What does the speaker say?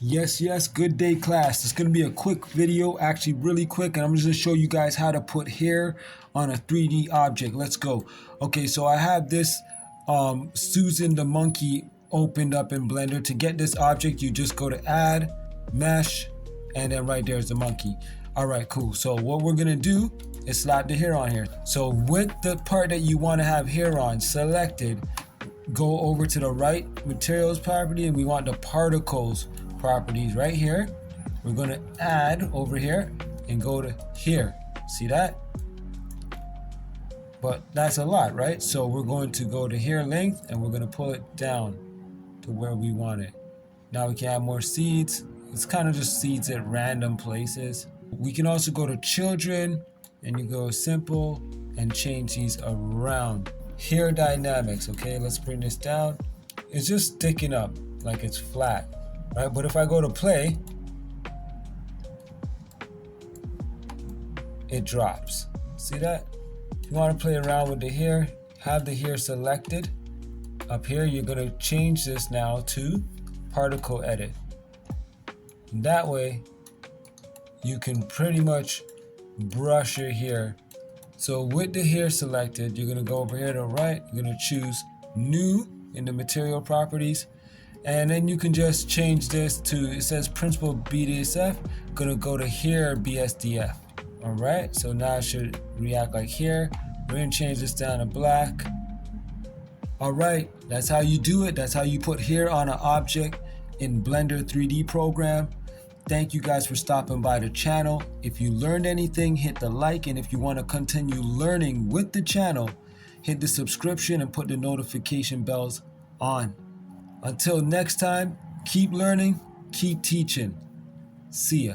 Yes, good day class. It's going to be a quick video, actually really quick, and I'm just going to show you guys how to put hair on a 3D object. Let's go. Okay, so I have this Susan the monkey opened up in Blender. To get this object, you just go to add, mesh, and then right there's the monkey. All right, cool. So what we're going to do is slap the hair on here. So with the part that you want to have hair on selected, go over to the right materials property, and we want the particles properties right here. We're going to add over here and go to here. See that? But that's a lot, right? So we're going to go to hair length and we're going to pull it down to where we want it. Now we can add more seeds. It's kind of just seeds at random places. We can also go to children and you go simple and change these around. Hair dynamics, okay, let's bring this down. It's just sticking up like it's flat, right? But if I go to play, it drops. See that? If you want to play around with the hair, have the hair selected. Up here, you're going to change this now to particle edit. And that way, you can pretty much brush your hair. So with the hair selected, you're going to go over here to the right. You're going to choose new in the material properties. And then you can just change this to, it says principal BDSF. Going to go to hair BSDF. All right. So now it should react like hair. We're going to change this down to black. All right. That's how you do it. That's how you put hair on an object in Blender 3D program. Thank you guys for stopping by the channel. If you learned anything, hit the like, and if you want to continue learning with the channel, hit the subscription and put the notification bells on. Until next time, keep learning, keep teaching. See ya.